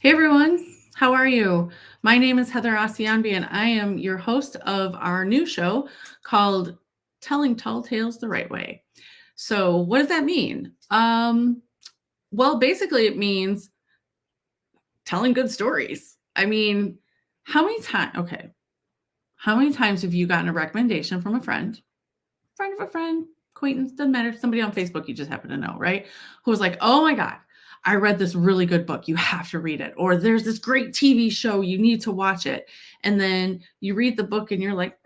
Hey everyone, how are you? My name is Heather Asiyanbi, and I am your host of our new show called Telling Tall Tales the Right Way. So, what does that mean? Well, basically, it means telling good stories. I mean, how many times? Okay, how many times have you gotten a recommendation from a friend of a friend, acquaintance, doesn't matter, somebody on Facebook you just happen to know, right? Who was like, oh my God, I read this really good book. You have to read it. Or there's this great TV show. You need to watch it. And then you read the book and you're like,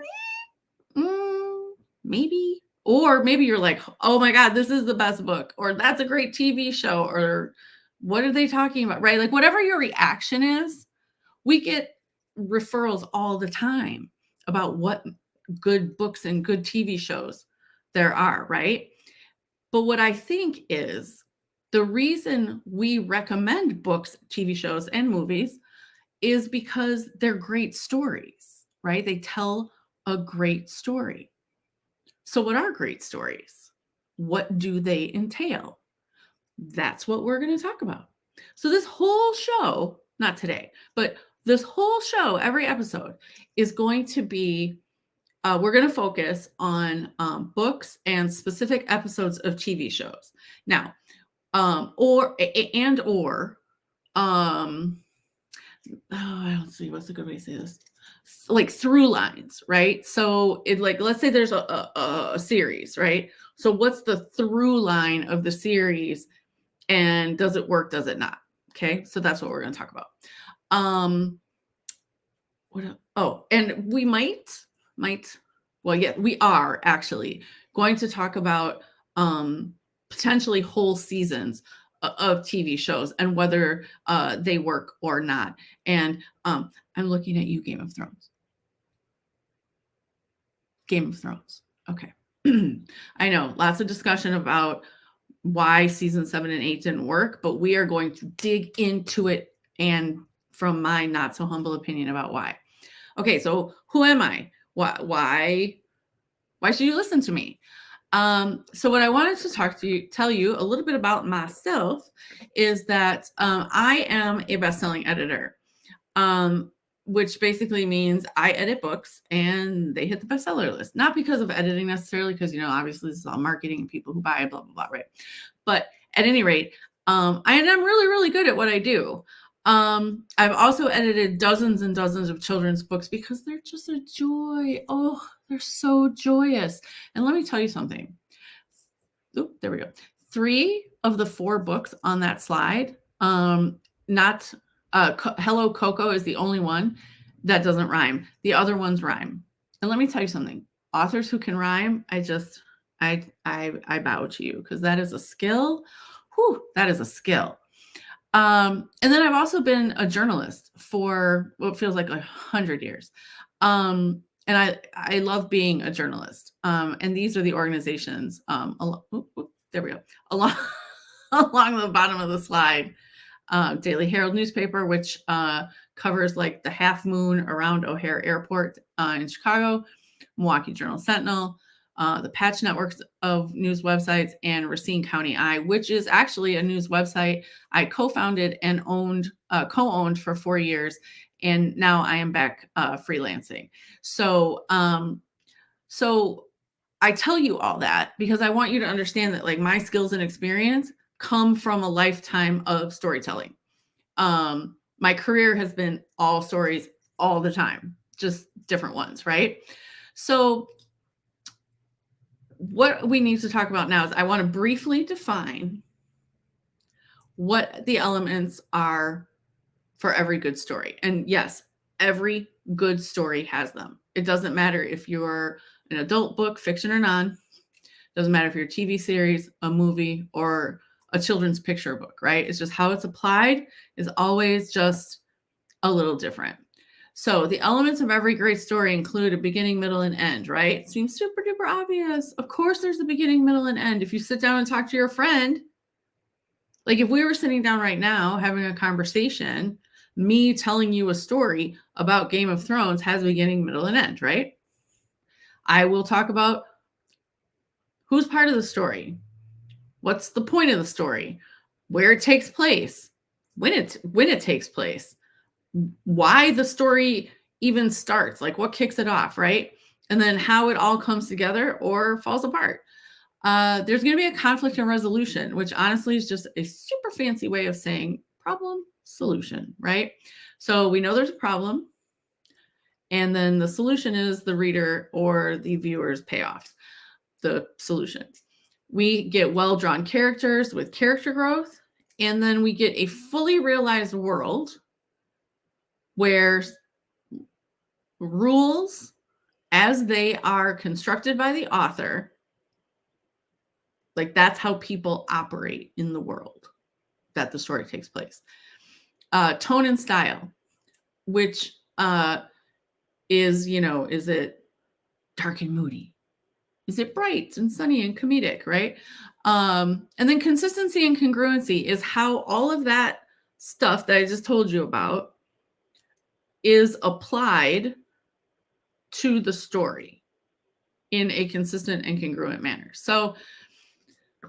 maybe. Or maybe you're like, oh my God, this is the best book. Or that's a great TV show. Or what are they talking about? Right? Like, whatever your reaction is, we get referrals all the time about what good books and good TV shows there are, right? But what I think is the reason we recommend books, TV shows, and movies is because they're great stories, right? They tell a great story. So, what are great stories? What do they entail? That's what we're going to talk about. So, this whole show, not today, but this whole show, every episode is going to be we're going to focus on books and specific episodes of TV shows. Now, um, oh, I don't see what's a good way to say this. Like through lines, right? So it like let's say there's a series, right? So what's the through line of the series, and does it work? Does it not? Okay, so that's what we're going to talk about. And we might well, yeah, we are actually going to talk about potentially whole seasons of TV shows and whether they work or not. And I'm looking at you, Game of Thrones. Game of Thrones. Okay. I know lots of discussion about why season 7 and 8 didn't work, but we are going to dig into it and from my not so humble opinion about why. Okay, so who am I? Why should you listen to me? So what I wanted to tell you a little bit about myself is that I am a best-selling editor, which basically means I edit books and they hit the bestseller list. Not because of editing necessarily, because obviously this is all marketing and people who buy it, blah blah blah, right? But at any rate, I'm really really good at what I do. I've also edited dozens and dozens of children's books because they're just a joy. Oh, they're so joyous. And let me tell you something. Oop, there we go. 3 of the 4 books on that slide, not Hello Coco is the only one that doesn't rhyme. The other ones rhyme. And let me tell you something. Authors who can rhyme, I bow to you because that is a skill. Whew, that is a skill. And then I've also been a journalist for what feels like 100 years. And I love being a journalist. And these are the organizations, there we go, along, along the bottom of the slide. Daily Herald newspaper, which covers like the half moon around O'Hare Airport in Chicago, Milwaukee Journal Sentinel, the Patch networks of news websites, and Racine County Eye, which is actually a news website I co-founded and co-owned for 4 years, and now I am back freelancing. So I tell you all that because I want you to understand that like my skills and experience come from a lifetime of storytelling. My career has been all stories all the time, just different ones, right? So what we need to talk about now is I want to briefly define what the elements are for every good story. And yes, every good story has them. It doesn't matter if you're an adult book, fiction or non. It doesn't matter if you're a TV series, a movie, or a children's picture book, right? It's just how it's applied is always just a little different. So the elements of every great story include a beginning, middle, and end, right? Seems super duper obvious. Of course, there's a beginning, middle, and end. If you sit down and talk to your friend, like if we were sitting down right now having a conversation, me telling you a story about Game of Thrones has a beginning, middle, and end, right? I will talk about who's part of the story, what's the point of the story, where it takes place, when it takes place, why the story even starts, like what kicks it off, right? And then how it all comes together or falls apart. There's going to be a conflict and resolution, which honestly is just a super fancy way of saying problem solution, right? So we know there's a problem, and then the solution is the reader or the viewer's payoff, the solution. We get well-drawn characters with character growth, and then we get a fully realized world where rules, as they are constructed by the author, like that's how people operate in the world that the story takes place. Tone and style, which is, is it dark and moody? Is it bright and sunny and comedic, right? And then consistency and congruency is how all of that stuff that I just told you about is applied to the story in a consistent and congruent manner. So,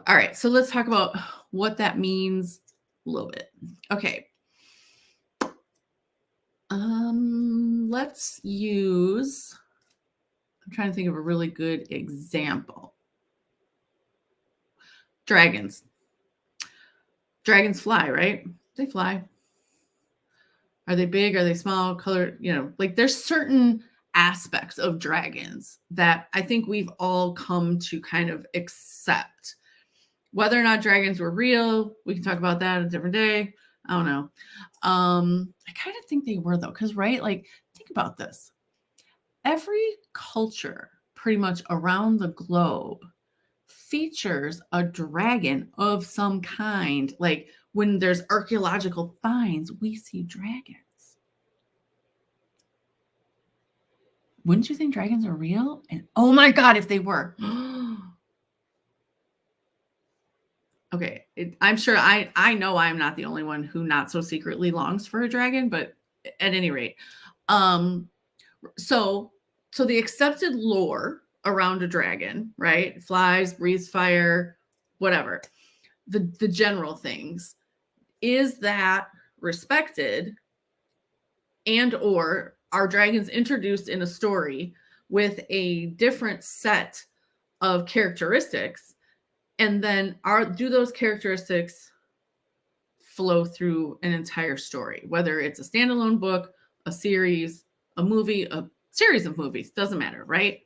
all right, so let's talk about what that means a little bit. Okay. Let's use, I'm trying to think of a really good example. Dragons. Dragons fly, right? They fly. Are they big? Are they small? Color, like there's certain aspects of dragons that I think we've all come to kind of accept. Whether or not dragons were real, we can talk about that a different day. I don't know. I kind of think they were though, because right, like think about this. Every culture pretty much around the globe features a dragon of some kind. Like when there's archaeological finds, we see dragons. Wouldn't you think dragons are real? And oh my God, if they were. Okay, I'm sure I know I'm not the only one who not so secretly longs for a dragon, but at any rate, so the accepted lore around a dragon, right? Flies, breathes fire, whatever. The general things is that respected, and or are dragons introduced in a story with a different set of characteristics, and then do those characteristics flow through an entire story, whether it's a standalone book, a series, a movie, a series of movies, doesn't matter, right?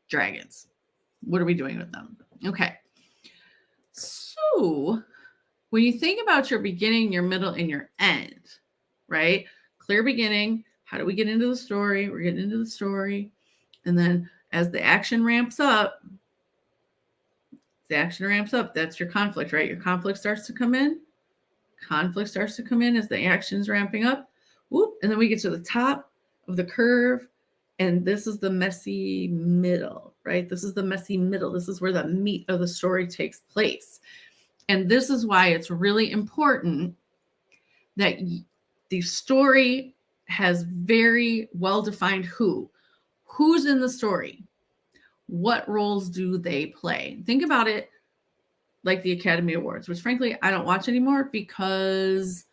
Dragons. What are we doing with them? Okay. So when you think about your beginning, your middle, and your end, right? Clear beginning. How do we get into the story? We're getting into the story. And then as the action ramps up, that's your conflict, right? Your conflict starts to come in. Conflict starts to come in as the action's ramping up. Whoop, and then we get to the top of the curve. And this is the messy middle, right? This is the messy middle. This is where the meat of the story takes place. And this is why it's really important that the story has very well-defined who's in the story. What roles do they play? Think about it like the Academy Awards, which frankly, I don't watch anymore because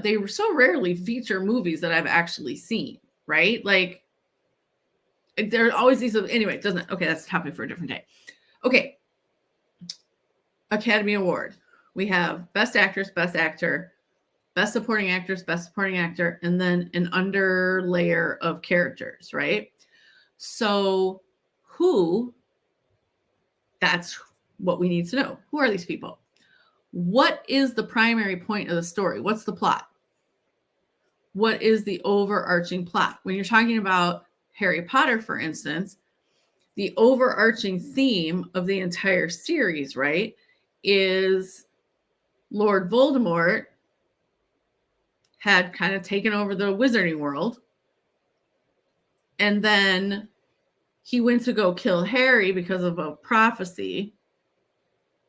they so rarely feature movies that I've actually seen, right? Like there are always these, anyway, okay, that's a topic for a different day. Okay. Academy Award. We have Best Actress, Best Actor, Best Supporting Actress, Best Supporting Actor, and then an underlayer of characters, right? So that's what we need to know. Who are these people? What is the primary point of the story? What's the plot? What is the overarching plot? When you're talking about Harry Potter, for instance, the overarching theme of the entire series, right, is Lord Voldemort had kind of taken over the wizarding world. And then he went to go kill Harry because of a prophecy.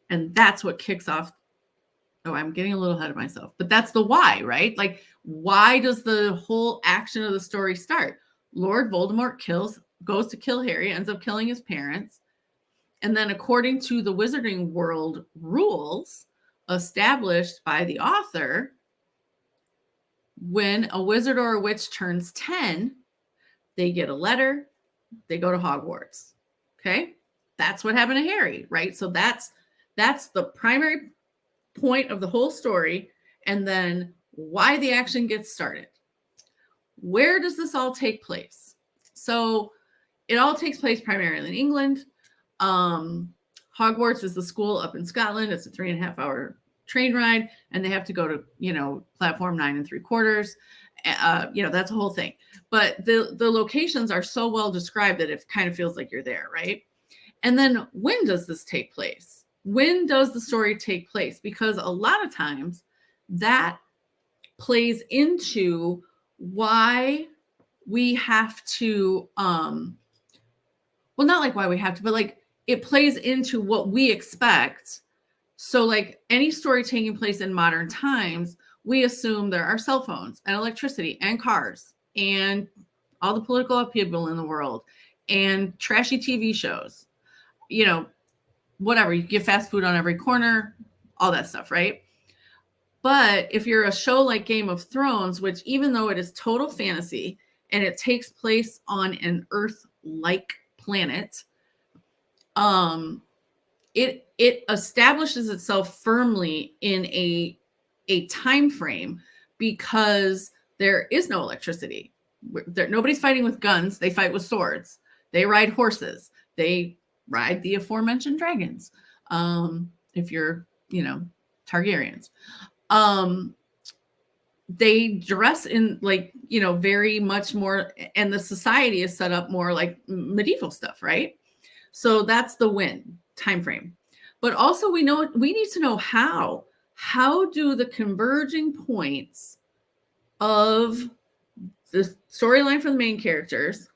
And that's what kicks off. Oh, I'm getting a little ahead of myself. But that's the why, right? Like, why does the whole action of the story start? Lord Voldemort goes to kill Harry, ends up killing his parents. And then according to the wizarding world rules, established by the author. When a wizard or a witch turns 10, they get a letter, they go to Hogwarts. Okay? That's what happened to Harry, right? So that's the primary point of the whole story, and then why the action gets started. Where does this all take place? So it all takes place primarily in England. Hogwarts is the school up in Scotland. It's a 3.5 hour train ride, and they have to go to, platform 9 3/4. That's a whole thing. But the locations are so well described that it kind of feels like you're there, right? And then when does this take place? When does the story take place? Because a lot of times that plays into why we have to, not like why we have to, but like it plays into what we expect. So like any story taking place in modern times, we assume there are cell phones and electricity and cars and all the political upheaval in the world and trashy TV shows, whatever. You get fast food on every corner, all that stuff, right? But if you're a show like Game of Thrones, which even though it is total fantasy and it takes place on an Earth-like planet, it establishes itself firmly in a time frame because there is no electricity. Nobody's fighting with guns. They fight with swords. They ride horses. They ride the aforementioned dragons. If you're, Targaryens. They dress in very much more, and the society is set up more like medieval stuff, right? So that's the win time frame. But also we need to know how do the converging points of the storyline for the main characters,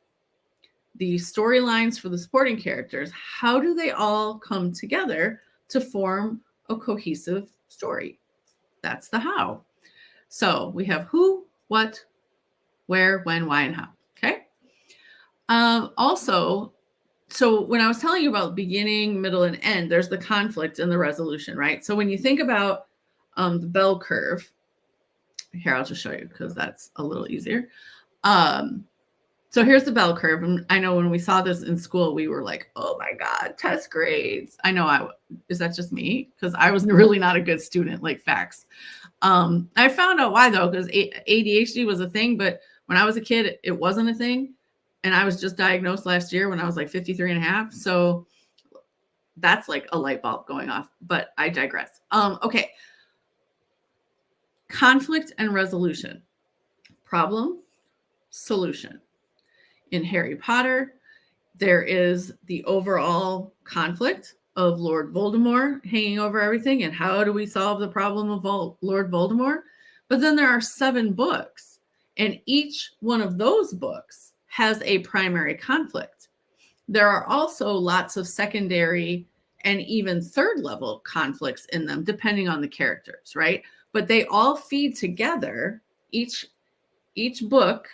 the storylines for the supporting characters, how do they all come together to form a cohesive story? That's the how. So we have who, what, where, when, why, and how. Okay. Also, so when I was telling you about beginning, middle, and end, there's the conflict and the resolution, right? So when you think about the bell curve, here, I'll just show you because that's a little easier. So here's the bell curve. And I know when we saw this in school, we were like, oh my God, test grades. I know is that just me? Because I was really not a good student, like facts. I found out why though, because ADHD was a thing, but when I was a kid, it wasn't a thing. And I was just diagnosed last year when I was like 53 and a half. So that's like a light bulb going off, but I digress. Okay. Conflict and resolution. Problem, solution. In Harry Potter, there is the overall conflict of Lord Voldemort hanging over everything. And how do we solve the problem of Lord Voldemort? But then there are 7 books, and each one of those books has a primary conflict. There are also lots of secondary and even third level conflicts in them, depending on the characters, right? But they all feed together. Each book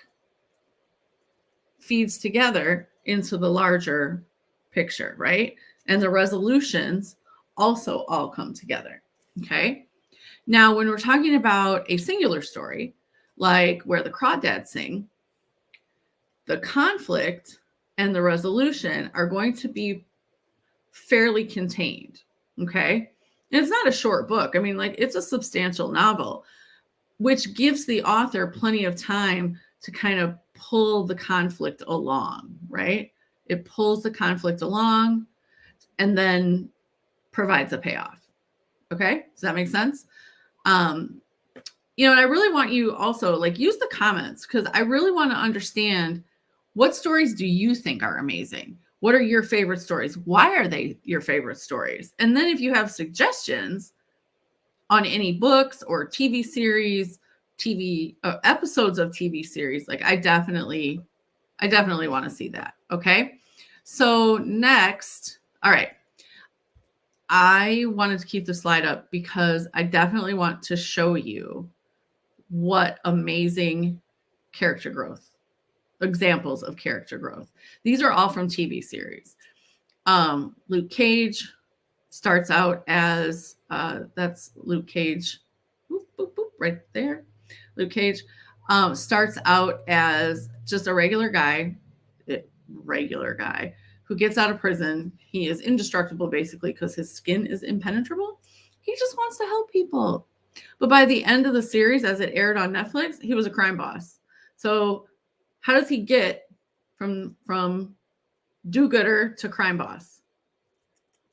feeds together into the larger picture, right? And the resolutions also all come together, okay? Now, when we're talking about a singular story, like Where the Crawdads Sing, the conflict and the resolution are going to be fairly contained, okay? And it's not a short book. I mean, like, it's a substantial novel, which gives the author plenty of time to kind of pull the conflict along, right? It pulls the conflict along and then provides a payoff. Okay? Does that make sense? And I really want you also use the comments, because I really want to understand, what stories do you think are amazing? What are your favorite stories? Why are they your favorite stories? And then if you have suggestions on any books or TV series, episodes of TV series, I definitely want to see that. Okay. So next, all right. I wanted to keep the slide up because I definitely want to show you what amazing character growth, examples of character growth. These are all from TV series. Luke Cage starts out as That's Luke Cage. Boop, boop, boop, right there. Luke Cage starts out as just a regular guy who gets out of prison. He is indestructible basically because his skin is impenetrable. He just wants to help people. But by the end of the series, as it aired on Netflix, he was a crime boss. So how does he get from do-gooder to crime boss?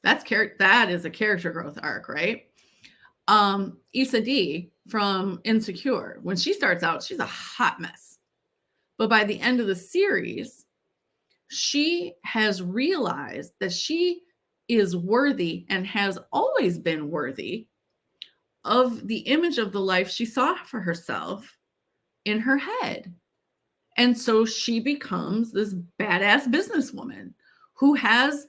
That is a character growth arc, right? Issa D from Insecure, when she starts out, she's a hot mess. But by the end of the series, she has realized that she is worthy and has always been worthy of the image of the life she saw for herself in her head. And so she becomes this badass businesswoman who has,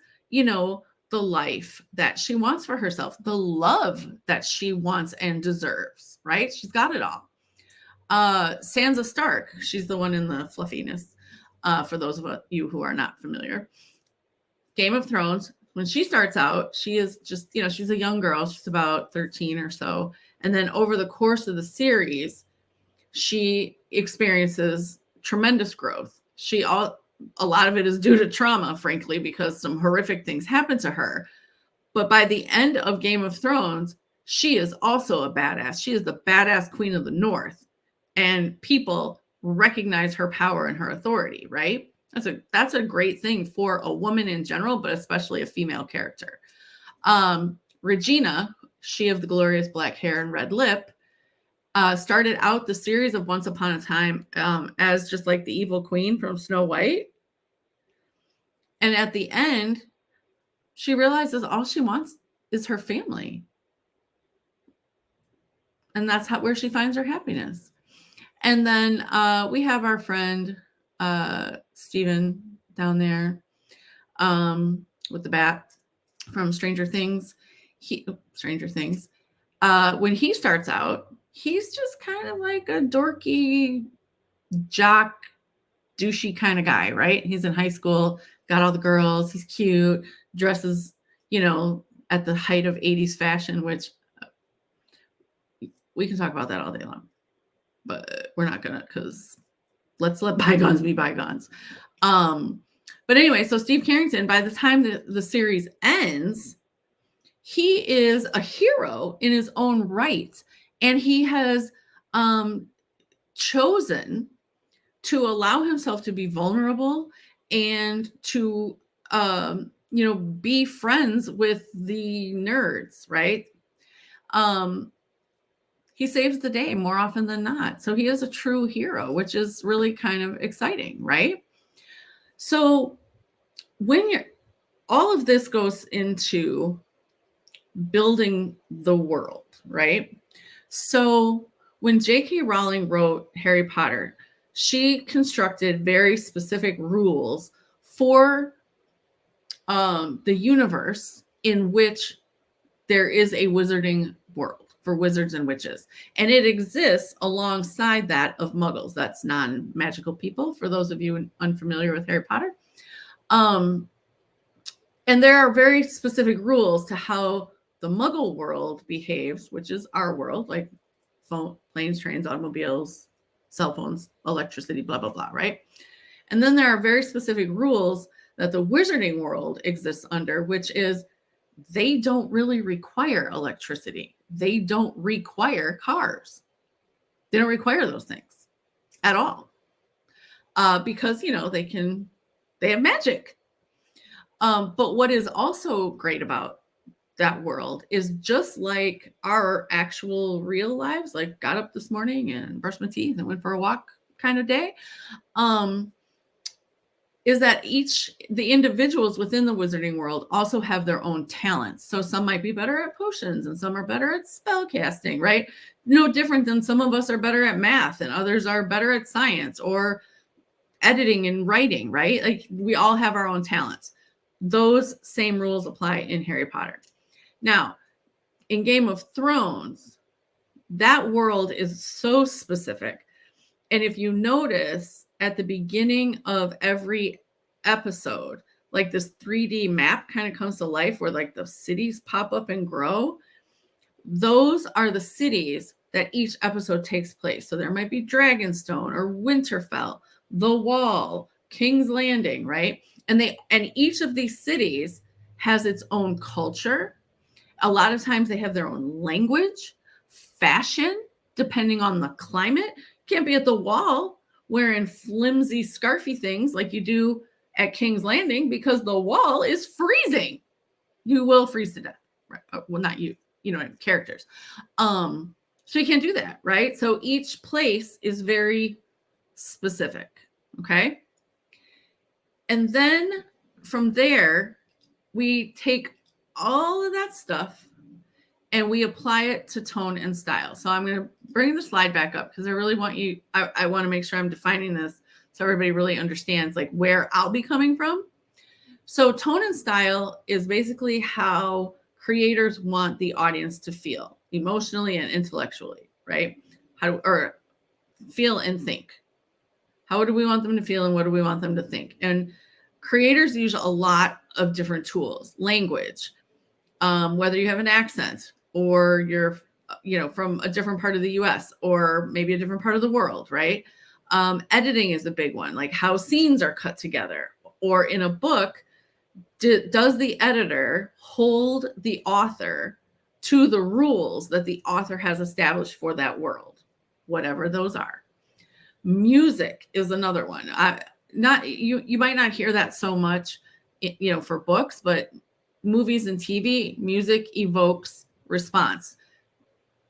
the life that she wants for herself, the love that she wants and deserves, right? She's got it all. Sansa Stark, she's the one in the fluffiness, for those of you who are not familiar. Game of Thrones, when she starts out, she is just, she's a young girl. She's about 13 or so. And then over the course of the series, she experiences tremendous growth. A lot of it is due to trauma, frankly, because some horrific things happen to her. But by the end of Game of Thrones, she is also a badass. She is the badass queen of the North. And people recognize her power and her authority, right? That's a great thing for a woman in general, but especially a female character. Regina, she of the glorious black hair and red lip, started out the series of Once Upon a Time as just like the evil queen from Snow White. And at the end, she realizes all she wants is her family. And that's where she finds her happiness. And then we have our friend Steven down there with the bat from Stranger Things. When he starts out, he's just kind of like a dorky, jock, douchey kind of guy, right? He's in high school, got all the girls, he's cute, dresses, at the height of 80s fashion, which we can talk about that all day long. But we're not gonna, because let's let bygones be bygones. But anyway, so Steve Carrington, by the time the series ends, he is a hero in his own right. And he has chosen to allow himself to be vulnerable and to, be friends with the nerds, right? He saves the day more often than not. So he is a true hero, which is really kind of exciting, right? So all of this goes into building the world, right? So when J.K. Rowling wrote Harry Potter, she constructed very specific rules for the universe in which there is a wizarding world for wizards and witches. And it exists alongside that of muggles. That's non-magical people, for those of you unfamiliar with Harry Potter. And there are very specific rules to how the muggle world behaves, which is our world, like planes, trains, automobiles, cell phones, electricity, blah, blah, blah, right? And then there are very specific rules that the wizarding world exists under, which is they don't really require electricity. They don't require cars. They don't require those things at all. Because, they have magic. But what is also great about that world is just like our actual real lives, like got up this morning and brushed my teeth and went for a walk kind of day, is that the individuals within the wizarding world also have their own talents. So some might be better at potions and some are better at spell casting, right? No different than some of us are better at math and others are better at science or editing and writing, right? Like we all have our own talents. Those same rules apply in Harry Potter. Now, in Game of Thrones, that world is so specific. And if you notice at the beginning of every episode, like this 3D map kind of comes to life where like the cities pop up and grow. those are the cities that each episode takes place. So there might be Dragonstone or Winterfell, The Wall, King's Landing, right? And each of these cities has its own culture. A lot of times they have their own language, fashion, depending on the climate. Can't be at the Wall wearing flimsy, scarfy things like you do at King's Landing because the Wall is freezing. You will freeze to death. Right? Well, not you, characters. So you can't do that, right? So each place is very specific, okay? And then from there, we take all of that stuff and we apply it to tone and style. So I'm going to bring the slide back up because I really want you, I want to make sure I'm defining this so everybody really understands like where I'll be coming from. So tone and style is basically how creators want the audience to feel emotionally and intellectually, right? Or feel and think. How do we want them to feel and what do we want them to think? And creators use a lot of different tools, language, whether you have an accent or you're, from a different part of the US or maybe a different part of the world, right? Editing is a big one, like how scenes are cut together. Or in a book, does the editor hold the author to the rules that the author has established for that world, whatever those are? Music is another one. You might not hear that so much, for books, but movies and TV, music evokes response.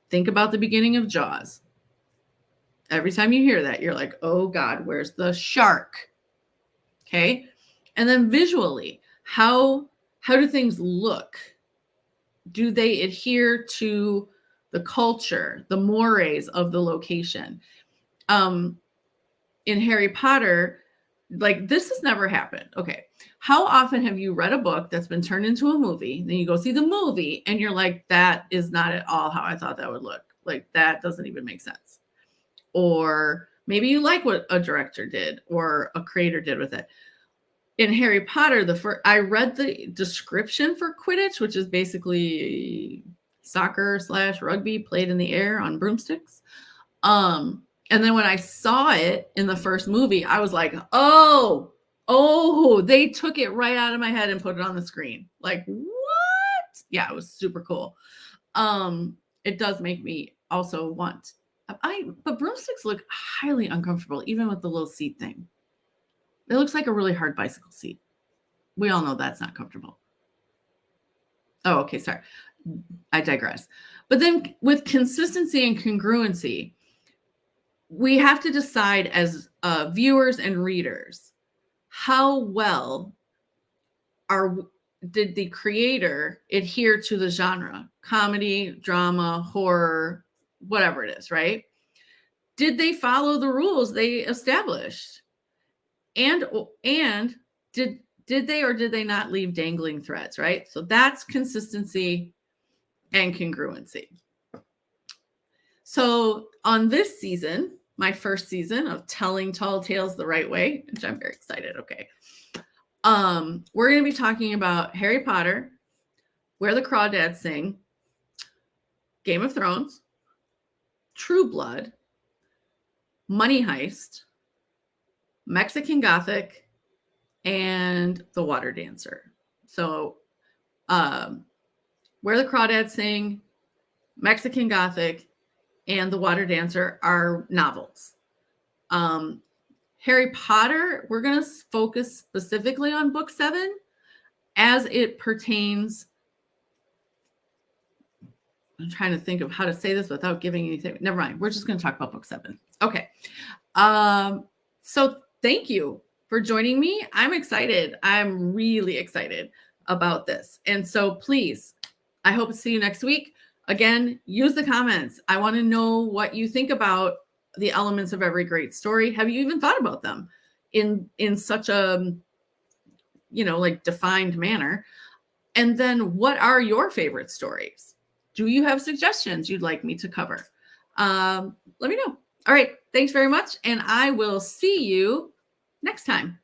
Think about the beginning of Jaws. Every time you hear that, you're like, oh God, where's the shark? Okay. And then visually, how do things look? Do they adhere to the culture, the mores of the location? In Harry Potter, like this has never happened. Okay. How often have you read a book that's been turned into a movie? Then you go see the movie and you're like, that is not at all how I thought that would look. Like that doesn't even make sense. Or maybe you like what a director did or a creator did with it. In Harry Potter, I read the description for Quidditch, which is basically soccer / rugby played in the air on broomsticks. And then when I saw it in the first movie, I was like, oh, they took it right out of my head and put it on the screen. Like, what? Yeah, it was super cool. It does make me also want, but broomsticks look highly uncomfortable, even with the little seat thing. It looks like a really hard bicycle seat. We all know that's not comfortable. Oh, okay, sorry. I digress. But then with consistency and congruency, we have to decide as viewers and readers, how well did the creator adhere to the genre? Comedy, drama, horror, whatever it is, right? Did they follow the rules they established? And did they or did they not leave dangling threads, right? So that's consistency and congruency. So on this season, my first season of Telling Tall Tales the Right Way, which I'm very excited, okay. We're going to be talking about Harry Potter, Where the Crawdads Sing, Game of Thrones, True Blood, Money Heist, Mexican Gothic, and The Water Dancer. So Where the Crawdads Sing, Mexican Gothic, and The Water Dancer are novels. Harry Potter, we're going to focus specifically on book 7 as it pertains. I'm trying to think of how to say this without giving anything. Never mind. We're just going to talk about book 7. Okay. So thank you for joining me. I'm excited. I'm really excited about this. And so please, I hope to see you next week. Again, use the comments. I want to know what you think about the elements of every great story. Have you even thought about them in such a, like defined manner? And then what are your favorite stories? Do you have suggestions you'd like me to cover? Let me know. All right. Thanks very much. And I will see you next time.